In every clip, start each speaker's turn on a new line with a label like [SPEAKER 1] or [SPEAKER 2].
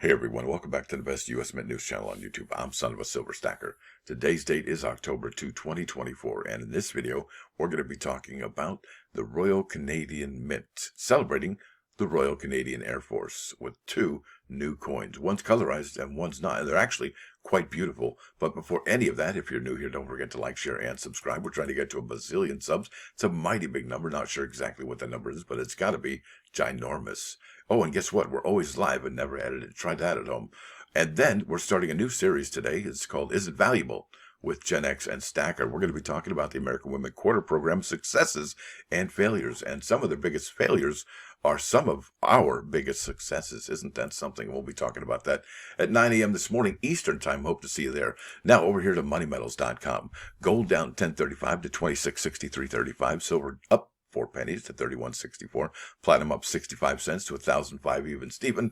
[SPEAKER 1] Hey everyone, welcome back to the best U.S. Mint news channel on YouTube. I'm Son of a Silver Stacker. Today's date is October 2, 2024, and in this video, we're going to be talking about the Royal Canadian Mint, celebrating the Royal Canadian Air Force with two new coins. One's colorized and one's not, and they're actually quite beautiful. But before any of that, if you're new here, don't forget to like, share, and subscribe. We're trying to get to a bazillion subs. It's a mighty big number. Not sure exactly what the number is, but it's got to be ginormous. Oh, and guess what? We're always live and never edited. Try that at home. And then we're starting a new series today. It's called Is It Valuable? With Gen X and Stacker. We're going to be talking about the American Women Quarter Program successes and failures. And some of their biggest failures are some of our biggest successes. Isn't that something? We'll be talking about that at 9 a.m. this morning Eastern Time. Hope to see you there. Now over here to moneymetals.com. Gold down 10.35 to 26.63.35. Silver up 4 pennies to 31.64. Platinum up 65 cents to 1,005 even Steven.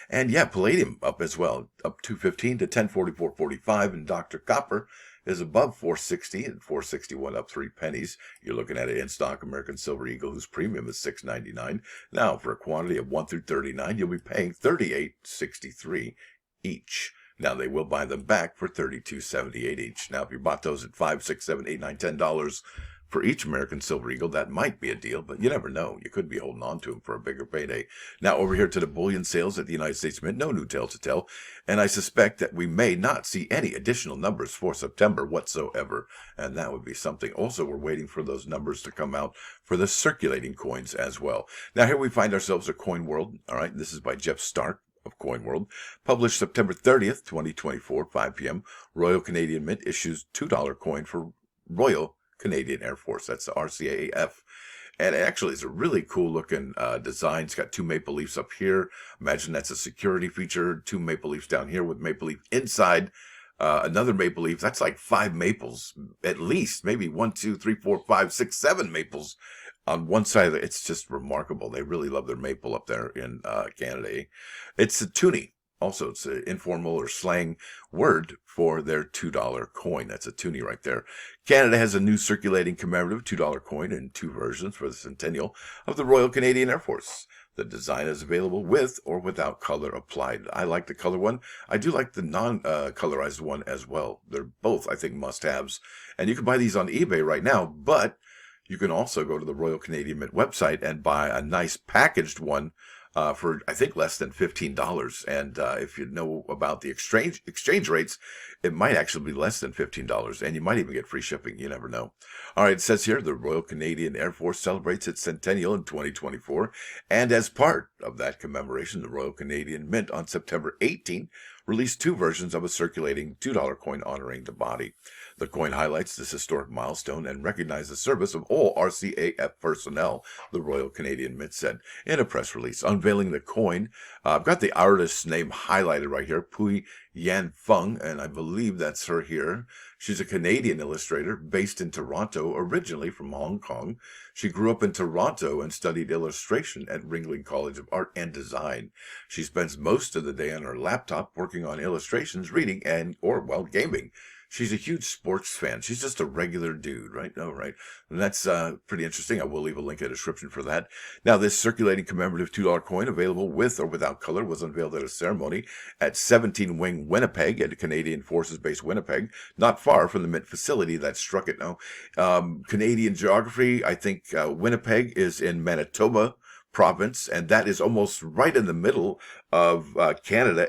[SPEAKER 1] And yeah, palladium up as well, up 2.15 to 10.44.45. And Dr. Copper is above 4.60 and 4.61 up 3 pennies. You're looking at it in stock American Silver Eagle, whose premium is $6.99. Now for a quantity of 1 through 39, you'll be paying $38.63 each. Now they will buy them back for $32.78 each. Now if you bought those at $5, $6, $7, $8, $9, $10 for each American Silver Eagle, that might be a deal, but you never know. You could be holding on to them for a bigger payday. Now over here to the bullion sales at the United States Mint, no new tale to tell, and I suspect that we may not see any additional numbers for September whatsoever, and that would be something. Also, we're waiting for those numbers to come out for the circulating coins as well. Now here we find ourselves at Coin World. All right, this is by Jeff Stark of Coin World, published September 30th, 2024, 5 p.m. Royal Canadian Mint issues $2 coin for Royal Canadian Air Force. That's the RCAF. And it actually is a really cool looking design. It's got 2 maple leaves up here. Imagine that's a security feature. 2 maple leaves down here with maple leaf inside. Another maple leaf. That's like 5 maples at least. Maybe 1, 2, 3, 4, 5, 6, 7 maples on one side of it. It's just remarkable. They really love their maple up there in Canada. It's a toonie. Also, it's an informal or slang word for their $2 coin. That's a toonie right there. Canada has a new circulating commemorative $2 coin in 2 versions for the Centennial of the Royal Canadian Air Force. The design is available with or without color applied. I like the color one. I do like the non-colorized one as well. They're both, I think, must-haves. And you can buy these on eBay right now, but you can also go to the Royal Canadian Mint website and buy a nice packaged one for, I think, less than $15. And if you know about the exchange rates, it might actually be less than $15. And you might even get free shipping. You never know. All right, it says here, the Royal Canadian Air Force celebrates its centennial in 2024. And as part of that commemoration, the Royal Canadian Mint on September 18 released 2 versions of a circulating $2 coin honoring the body. The coin highlights this historic milestone and recognizes the service of all RCAF personnel, the Royal Canadian Mint said in a press release. Unveiling the coin, I've got the artist's name highlighted right here, Pui Yan Fong, and I believe that's her here. She's a Canadian illustrator based in Toronto, originally from Hong Kong. She grew up in Toronto and studied illustration at Ringling College of Art and Design. She spends most of the day on her laptop working on illustrations, reading, or gaming. She's a huge sports fan. She's just a regular dude, right? Oh, right. And that's pretty interesting. I will leave a link in the description for that. Now, this circulating commemorative $2 coin, available with or without color, was unveiled at a ceremony at 17 Wing, Winnipeg, at the Canadian Forces Base, Winnipeg, not far from the Mint facility that struck it. Now, Canadian geography, I think Winnipeg is in Manitoba province, and that is almost right in the middle of Canada,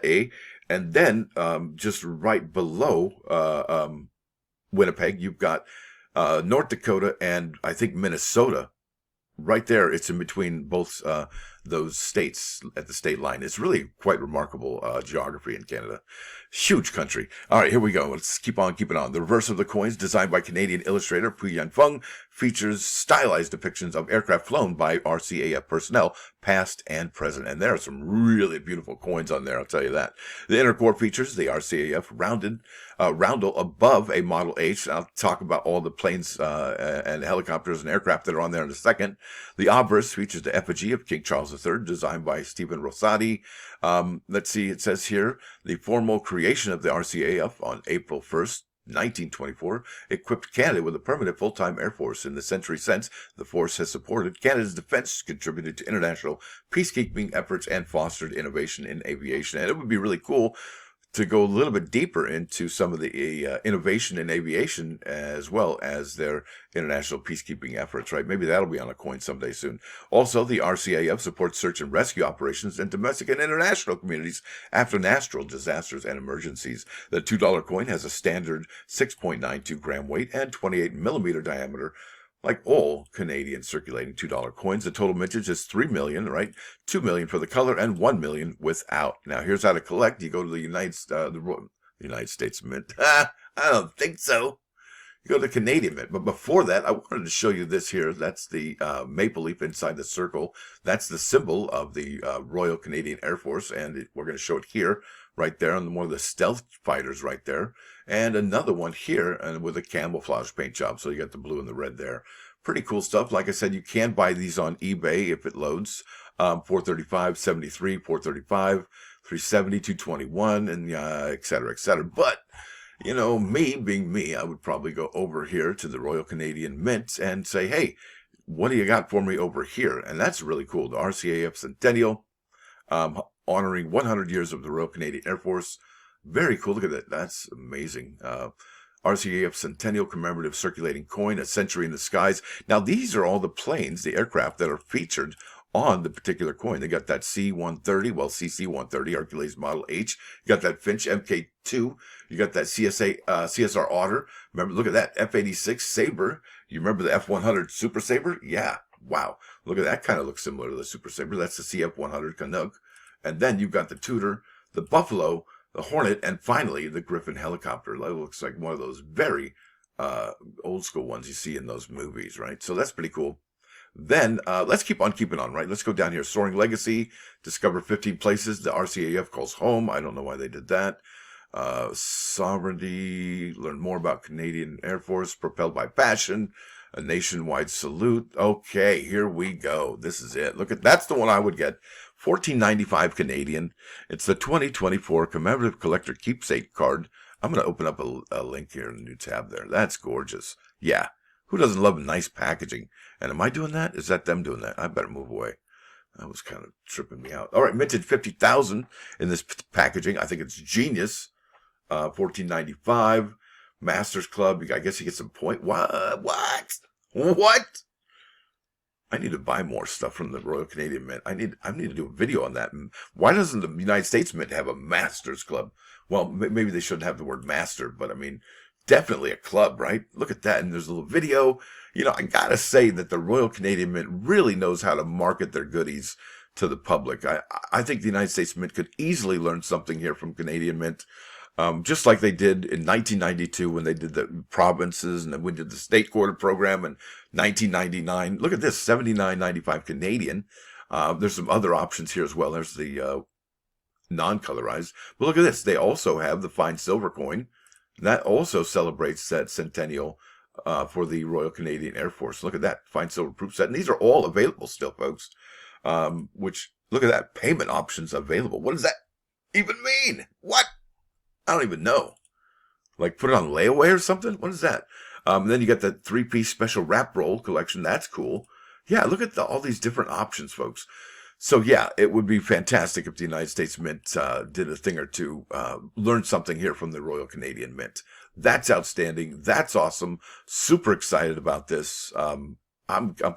[SPEAKER 1] And then just right below Winnipeg, you've got North Dakota and I think Minnesota. Right there, it's in between both those states at the state line. It's really quite remarkable geography in Canada. Huge country. All right, here we go. Let's keep on keeping on. The reverse of the coins, designed by Canadian illustrator Pui Yan Fong, features stylized depictions of aircraft flown by RCAF personnel, past and present. And there are some really beautiful coins on there, I'll tell you that. The inner core features the RCAF roundel above a Model H. I'll talk about all the planes and helicopters and aircraft that are on there in a second. The obverse features the effigy of King Charles III, designed by Stephen Rosati. Let's see, it says here, the formal creation of the RCAF on April 1st, 1924 equipped Canada with a permanent full-time Air Force. In the century since, the force has supported Canada's defense, contributed to international peacekeeping efforts, and fostered innovation in aviation. And it would be really cool to go a little bit deeper into some of the innovation in aviation as well as their international peacekeeping efforts, right? Maybe that'll be on a coin someday soon. Also, the RCAF supports search and rescue operations in domestic and international communities after natural disasters and emergencies. The $2 coin has a standard 6.92 gram weight and 28 millimeter diameter. Like all Canadian circulating $2 coins, the total mintage is 3 million, right? 2 million for the color and 1 million without. Now, here's how to collect. You go to the United States Mint. I don't think so. You go to the Canadian Mint. But before that, I wanted to show you this here. That's the maple leaf inside the circle. That's the symbol of the Royal Canadian Air Force, and we're going to show it here, right there, on one of the stealth fighters right there. And another one here and with a camouflage paint job. So you got the blue and the red there. Pretty cool stuff. Like I said, you can buy these on eBay if it loads. 435, 73, 435, 370, 221, and et cetera, et cetera. But, you know, me being me, I would probably go over here to the Royal Canadian Mint and say, hey, what do you got for me over here? And that's really cool. The RCAF Centennial, honoring 100 years of the Royal Canadian Air Force. Very cool. Look at that. That's amazing. RCAF Centennial commemorative circulating coin, a century in the skies. Now, these are all the planes, the aircraft that are featured on the particular coin. They got that C-130, well, CC-130, Hercules Model H. You got that Finch Mk2. You got that CSR Otter. Remember, look at that F-86 Sabre. You remember the F-100 Super Sabre? Yeah. Wow. Look at that. Kind of looks similar to the Super Sabre. That's the CF-100 Canuck. And then you've got the Tudor, the Buffalo, the Hornet, and finally the Griffin helicopter. It looks like one of those very old school ones you see in those movies, right? So that's pretty cool. Then let's keep on keeping on, right? Let's go down here. Soaring Legacy, discover 15 places the RCAF calls home. I don't know why they did that. Sovereignty, learn more about Canadian Air Force, propelled by passion, a nationwide salute. Okay, here we go. This is it. Look at, that's the one I would get. $14.95 Canadian. It's the 2024 commemorative collector keepsake card. I'm going to open up a link here in a new tab there. That's gorgeous. Yeah. Who doesn't love nice packaging? And am I doing that? Is that them doing that? I better move away. That was kind of tripping me out. All right, minted 50,000 in this packaging. I think it's genius. $14.95. Masters Club. I guess you get some point. What? I need to buy more stuff from the Royal Canadian Mint. I need to do a video on that. Why doesn't the United States Mint have a Masters Club? Well, maybe they shouldn't have the word master, but I mean, definitely a club, right? Look at that. And there's a little video. You know, I got to say that the Royal Canadian Mint really knows how to market their goodies to the public. I think the United States Mint could easily learn something here from Canadian Mint. Just like they did in 1992 when they did the provinces and then we did the state quarter program in 1999. Look at this, $79.95 Canadian. There's some other options here as well. There's the non-colorized. But look at this. They also have the fine silver coin. That also celebrates that centennial for the Royal Canadian Air Force. Look at that, fine silver proof set. And these are all available still, folks. Which, look at that, payment options available. What does that even mean? What? I don't even know. Like put it on layaway or something? What is that? Then you got the 3-piece special wrap roll collection. That's cool. Yeah, look at all these different options, folks. So yeah, it would be fantastic if the United States Mint did a thing or two, learn something here from the Royal Canadian Mint. That's outstanding. That's awesome. Super excited about this. I'm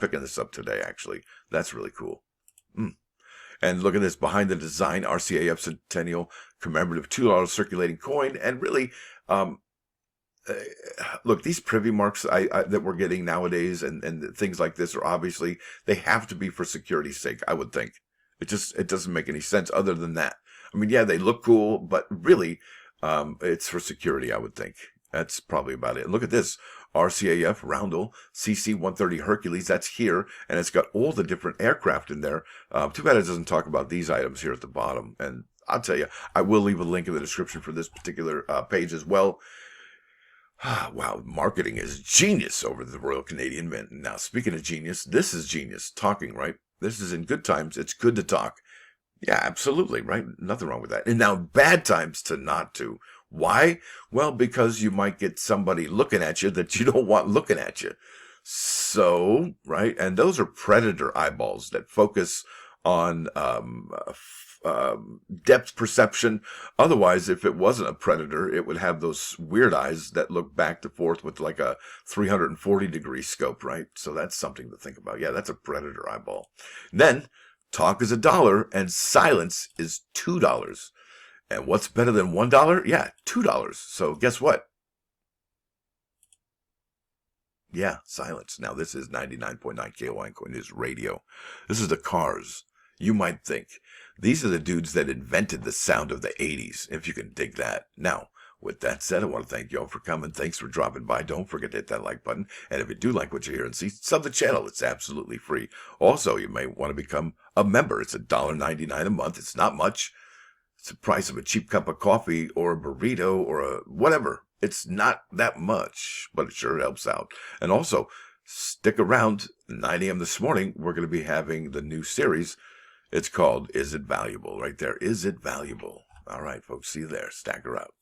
[SPEAKER 1] picking this up today, actually. That's really cool. And look at this, behind the design, RCAF Centennial commemorative $2 circulating coin. And really, look, these privy marks that we're getting nowadays and things like this are obviously, they have to be for security's sake, I would think. It doesn't make any sense other than that. I mean, yeah, they look cool, but really, it's for security, I would think. That's probably about it. Look at this. RCAF Roundel CC-130 Hercules. That's here, and it's got all the different aircraft in there. Too bad it doesn't talk about these items here at the bottom. And I'll tell you, I will leave a link in the description for this particular page as well. Wow, marketing is genius over the Royal Canadian Mint. Now, speaking of genius, this is genius. Talking, right? This is in good times. It's good to talk. Yeah, absolutely, right? Nothing wrong with that. And now bad times to not to. Why? Well, because you might get somebody looking at you that you don't want looking at you. So, right? And those are predator eyeballs that focus on depth perception. Otherwise, if it wasn't a predator, it would have those weird eyes that look back to forth with like a 340-degree scope, right? So that's something to think about. Yeah, that's a predator eyeball. Then, talk is $1 and silence is $2. And what's better than $1? Yeah, $2. So guess what? Yeah, silence. Now, this is 99.9 KOI News Radio. This is the Cars. You might think these are the dudes that invented the sound of the 80s, if you can dig that. Now, with that said, I want to thank y'all for coming. Thanks for dropping by. Don't forget to hit that like button. And if you do like what you hear and see, sub the channel. It's absolutely free. Also, you may want to become a member. It's $1.99 a month. It's not much. It's the price of a cheap cup of coffee or a burrito or a whatever. It's not that much, but it sure helps out. And also, stick around. 9 a.m. this morning, we're going to be having the new series. It's called Is It Valuable? Right there. Is It Valuable? All right, folks. See you there. Stacker out.